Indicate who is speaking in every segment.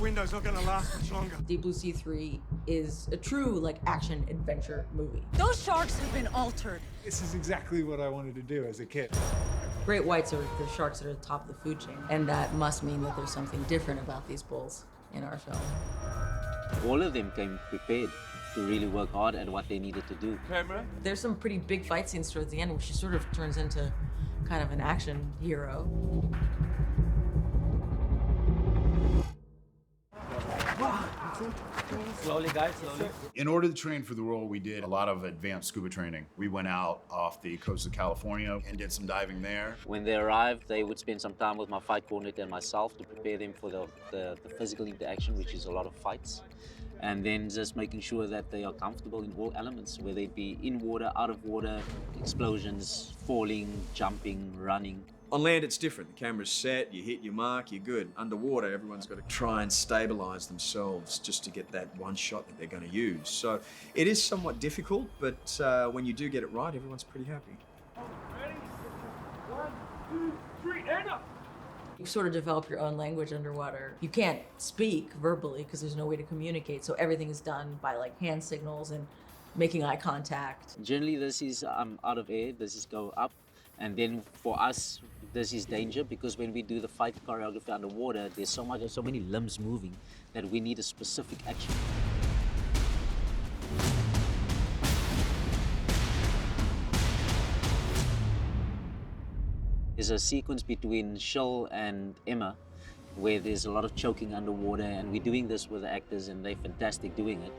Speaker 1: window's not gonna last much longer.
Speaker 2: Deep Blue Sea 3 is a true, like, action-adventure movie.
Speaker 3: Those sharks have been altered.
Speaker 4: This is exactly what I wanted to do as a kid.
Speaker 2: Great whites are the sharks that are at the top of the food chain, and that must mean that there's something different about these bulls in our film.
Speaker 5: All of them came prepared to really work hard at what they needed to do.
Speaker 1: Camera?
Speaker 2: There's some pretty big fight scenes towards the end where she sort of turns into kind of an action hero.
Speaker 5: Slowly, guys, slowly.
Speaker 6: In order to train for the role, we did a lot of advanced scuba training. We went out off the coast of California and did some diving there.
Speaker 5: When they arrived, they would spend some time with my fight coordinator and myself to prepare them for the physical interaction, which is a lot of fights. And then just making sure that they are comfortable in all elements, whether it be in water, out of water, explosions, falling, jumping, running.
Speaker 7: On land, it's different. The camera's set, you hit your mark, you're good. Underwater, everyone's got to try and stabilize themselves just to get that one shot that they're going to use. So it is somewhat difficult, but when you do get it right, everyone's pretty happy.
Speaker 1: Ready? 1, 2, 3, and up!
Speaker 2: You sort of develop your own language underwater. You can't speak verbally because there's no way to communicate, so everything is done by, like, hand signals and making eye contact.
Speaker 5: Generally, this is out of air, this is go up. And then for us, this is danger because when we do the fight choreography underwater, there's so many limbs moving that we need a specific action. There's a sequence between Shil and Emma where there's a lot of choking underwater, and we're doing this with the actors and they're fantastic doing it.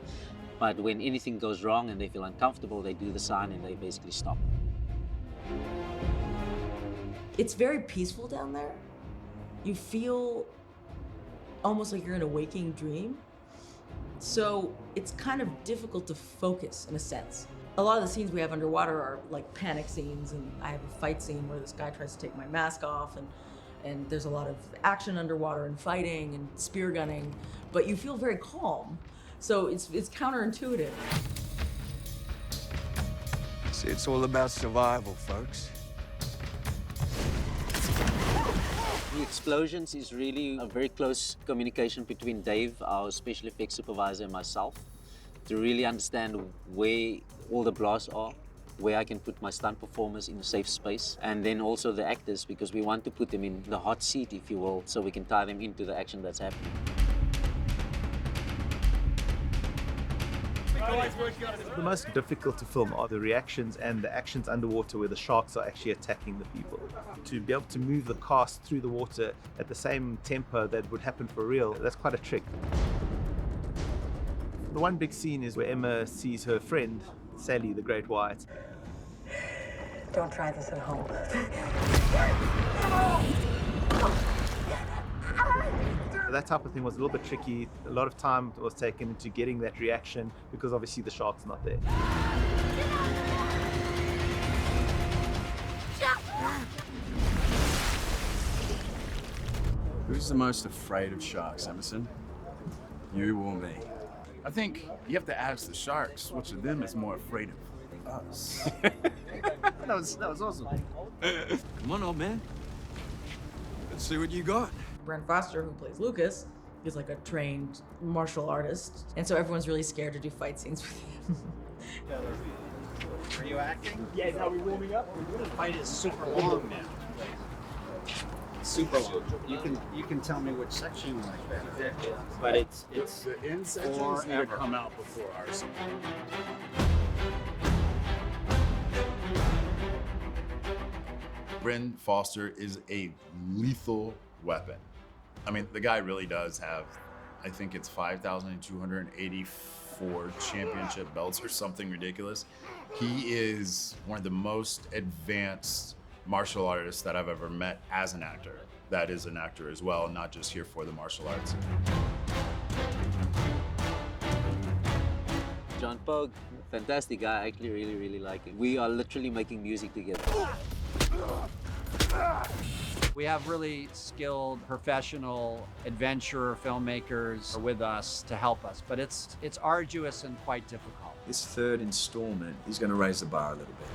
Speaker 5: But when anything goes wrong and they feel uncomfortable, they do the sign and they basically stop.
Speaker 2: It's very peaceful down there. You feel almost like you're in a waking dream. So it's kind of difficult to focus in a sense. A lot of the scenes we have underwater are like panic scenes, and I have a fight scene where this guy tries to take my mask off, and there's a lot of action underwater and fighting and spear gunning, but you feel very calm. So it's counterintuitive.
Speaker 1: See, it's all about survival, folks.
Speaker 5: The explosions is really a very close communication between Dave, our special effects supervisor, and myself to really understand where all the blasts are, where I can put my stunt performers in a safe space, and then also the actors, because we want to put them in the hot seat, if you will, so we can tie them into the action that's happening.
Speaker 8: The most difficult to film are the reactions and the actions underwater where the sharks are actually attacking the people. To be able to move the cast through the water at the same tempo that would happen for real, that's quite a trick. The one big scene is where Emma sees her friend, Sally the Great White.
Speaker 3: Don't try this at home.
Speaker 8: That type of thing was a little bit tricky. A lot of time was taken into getting that reaction because obviously the shark's not there.
Speaker 7: Who's the most afraid of sharks, Emerson? You or me?
Speaker 6: I think you have to ask the sharks which of them is more afraid of us.
Speaker 7: That was awesome. Come on, old man. Let's see what you got.
Speaker 2: Brent Foster, who plays Lucas, is like a trained martial artist, and so everyone's really scared to do fight scenes with him.
Speaker 9: Are you acting? Yeah, now we're warming up. The fight is super long now. Super long. You can tell me which section you like better. But it's
Speaker 6: The end sections need to come out before ours. Brent Foster is a lethal weapon. I mean, the guy really does have, I think it's 5,284 championship belts or something ridiculous. He is one of the most advanced martial artists that I've ever met as an actor. That is an actor as well, not just here for the martial arts.
Speaker 5: John Pogue, fantastic guy. I actually really like him. We are literally making music together.
Speaker 10: We have really skilled professional adventurer filmmakers with us to help us, but it's arduous and quite difficult.
Speaker 7: This third installment is going to raise the bar a little bit.